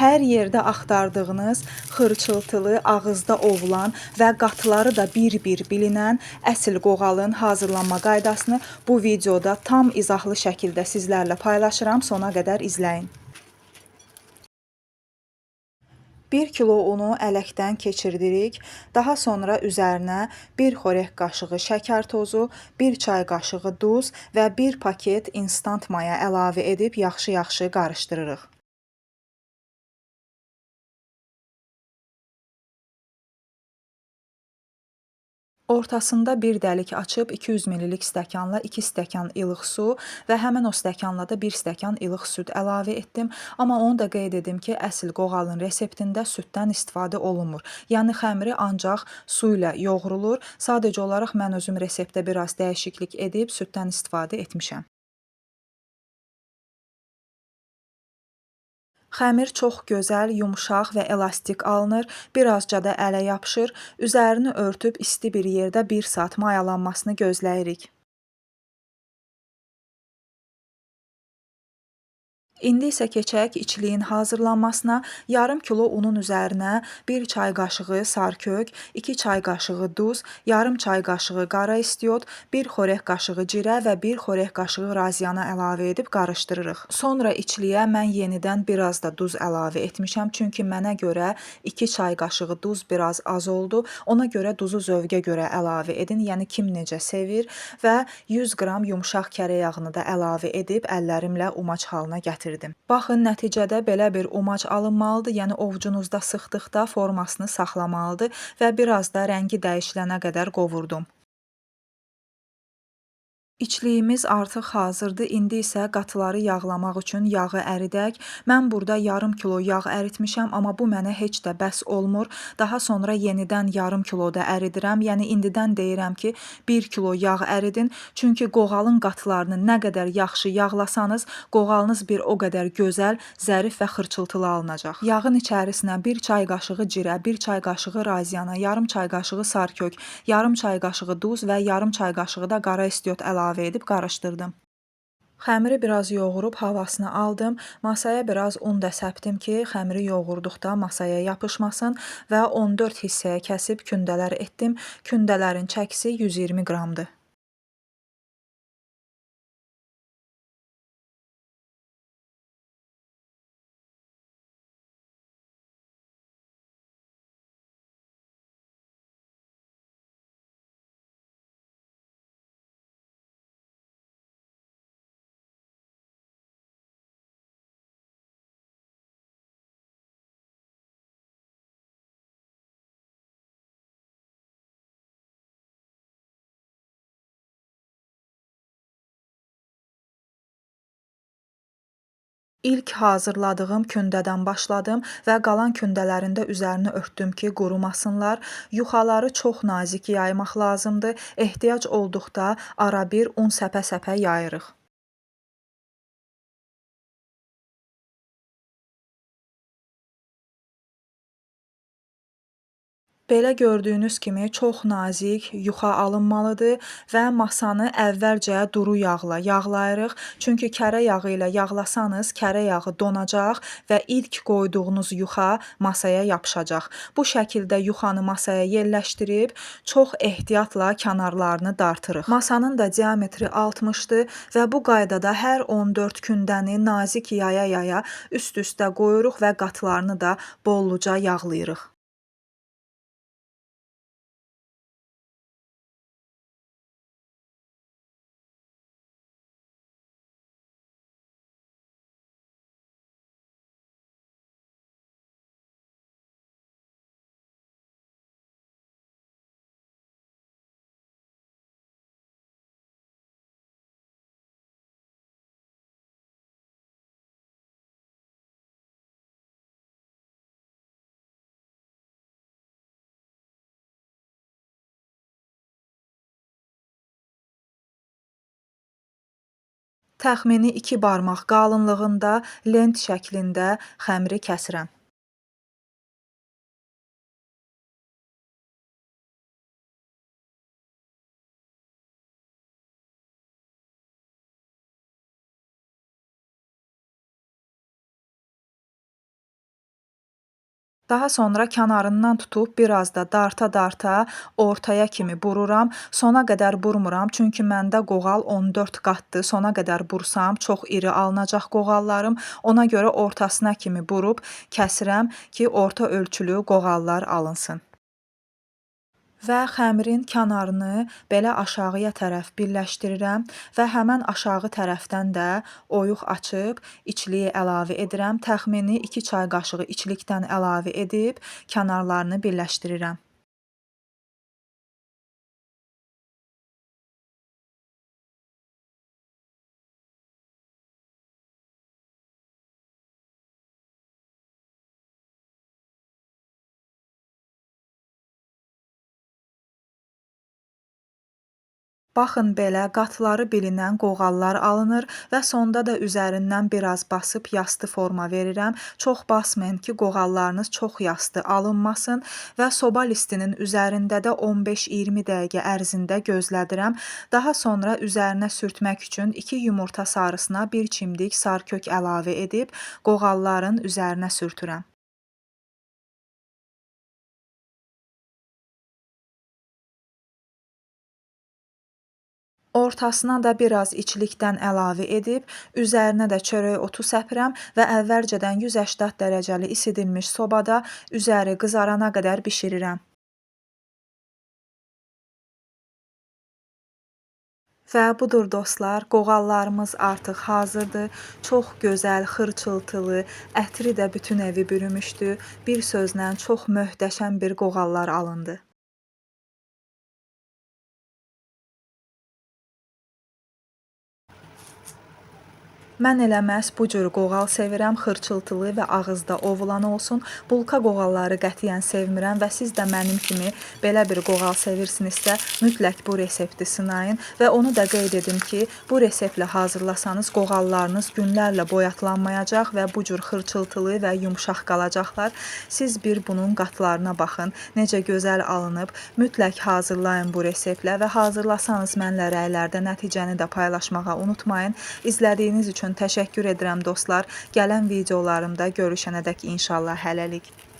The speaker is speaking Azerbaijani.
Hər yerdə axtardığınız xırçıltılı, ağızda ovulan və qatları da bir-bir bilinən əsl qoğalın hazırlanma qaydasını bu videoda tam izahlı şəkildə sizlərlə paylaşıram. Sona qədər izləyin. 1 kilo unu ələkdən keçirdirik. Daha sonra üzərinə 1 xörək qaşığı şəkər tozu, 1 çay qaşığı duz və 1 paket instant maya əlavə edib yaxşı-yaxşı qarışdırırıq. Ortasında bir dəlik açıb 200 ml stəkanla 2 stəkan ilıq su və həmin o stəkanla da 1 stəkan ilıq süd əlavə etdim. Amma onu da qeyd edim ki, əsl qoğalın reseptində süddən istifadə olunmur. Yəni xəmiri ancaq su ilə yoğrulur. Sadəcə olaraq mən özüm reseptdə biraz dəyişiklik edib süddən istifadə etmişəm. Xəmir çox gözəl, yumşaq və elastik alınır, birazca da ələ yapışır. Üzərini örtüb isti bir yerdə 1 saat mayalanmasını gözləyirik. İndi isə keçək içliyin hazırlanmasına. Yarım kilo unun üzərinə 1 çay qaşığı sarkök, 2 çay qaşığı duz, yarım çay qaşığı qara istiot, 1 xörək qaşığı cirə və 1 xörək qaşığı raziana əlavə edib qarışdırırıq. Sonra içliyə mən yenidən biraz da duz əlavə etmişəm. Çünki mənə görə 2 çay qaşığı duz biraz az oldu. Ona görə duzu zövqə görə əlavə edin. Yəni kim necə sevir və 100 qram yumşaq kərə yağını da əlavə edib əllərimlə umac halına gətirdim. Baxın, nəticədə belə bir umac alınmalıdır. Yəni ovcunuzda sıxdıqda formasını saxlamalıdır və biraz da rəngi dəyişilənə qədər qovurdum. İçliyimiz artıq hazırdır. İndi isə qatıları yağlamaq üçün yağı əridək. Mən burada yarım kilo yağ əritmişəm, amma bu mənə heç də bəs olmur. Daha sonra yenidən yarım kilo da əridirəm. Yəni indidən deyirəm ki, 1 kilo yağ əridin. Çünki qoğalın qatılarını nə qədər yaxşı yağlasanız, qoğalınız bir o qədər gözəl, zərif və xırçıltılı alınacaq. Yağın içərisinə 1 çay qaşığı cirə, 1 çay qaşığı raziana, yarım çay qaşığı sarkök, yarım çay qaşığı duz və yarım çay qaşığı da qara istiot əlavə edib qarışdırdım. Xəmiri biraz yoğurub havasını aldım. Masaya biraz un da səpdim ki, xəmiri yoğurduqda masaya yapışmasın və 14 hissəyə kəsib kündələr etdim. Kündələrin çəkisi 120 qramdır. İlk hazırladığım kündədən başladım və qalan kündələrin də üzərini örtdüm ki, qurumasınlar. Yuxaları çox nazik yaymaq lazımdır. Ehtiyac olduqda ara bir un səpə-səpə yayırıq. Belə gördüyünüz kimi çox nazik yuxa alınmalıdır və masanı əvvəlcə duru yağla yağlayırıq. Çünki kərə yağı ilə yağlasanız, kərə yağı donacaq və ilk qoyduğunuz yuxa masaya yapışacaq. Bu şəkildə yuxanı masaya yerləşdirib çox ehtiyatla kənarlarını dartırıq. Masanın da diametri 60-dır və bu qaydada hər 14 kündəni nazik yaya-yaya üst-üstə qoyuruq və qatlarını da bolluca yağlayırıq. Təxmini 2 barmaq qalınlığında lent şəklində xəmiri kəsirəm. Daha sonra kənarından tutub biraz da darta-darta ortaya kimi bururam. Sona qədər burmuram, çünki məndə qoğal 14 qatdır. Sona qədər bursam çox iri alınacaq qoğallarım. Ona görə ortasına kimi burub kəsirəm ki, orta ölçülü qoğallar alınsın. Və xəmirin kənarını belə aşağıya tərəf birləşdirirəm və həmən aşağı tərəfdən də oyuq açıb içliyi əlavə edirəm. Təxmini 2 çay qaşığı içlikdən əlavə edib kənarlarını birləşdirirəm. Baxın belə qatları bilinən qoğallar alınır və sonda da üzərindən biraz basıb yastı forma verirəm. Çox basmayın ki, qoğallarınız çox yastı alınmasın və soba listinin üzərində də 15-20 dəqiqə ərzində gözlədirəm. Daha sonra üzərinə sürtmək üçün 2 yumurta sarısına 1 çimdik sarkök əlavə edib qoğalların üzərinə sürtürəm. Ortasına da biraz içlikdən əlavə edib, üzərinə də çörək otu səpirəm və əvvəlcədən 180 dərəcəli isidilmiş sobada üzəri qızarana qədər bişirirəm. Və budur dostlar, qoğallarımız artıq hazırdır. Çox gözəl, xırçıltılı, ətri də bütün evi bürümüşdü. Bir sözlə çox möhtəşəm bir qoğallar alındı. Mən elə məhz bu cür qoğal sevirəm, xırçıltılı və ağızda ovulan olsun. Bulka qoğalları qətiyyən sevmirəm və siz də mənim kimi belə bir qoğal sevirsinizsə, mütləq bu resepti sınayın və onu da qeyd edim ki, bu reseptlə hazırlasanız qoğallarınız günlərlə boyatlanmayacaq və bu cür xırçıltılı və yumşaq qalacaqlar. Siz bir bunun qatlarına baxın, necə gözəl alınıb. Mütləq hazırlayın bu reseptlə və hazırlasanız mənlə rəylərdə nəticəni də paylaşmağı unutmayın. İzlədiyiniz üçün təşəkkür edirəm dostlar. Gələn videolarımda görüşənədək inşallah hələlik.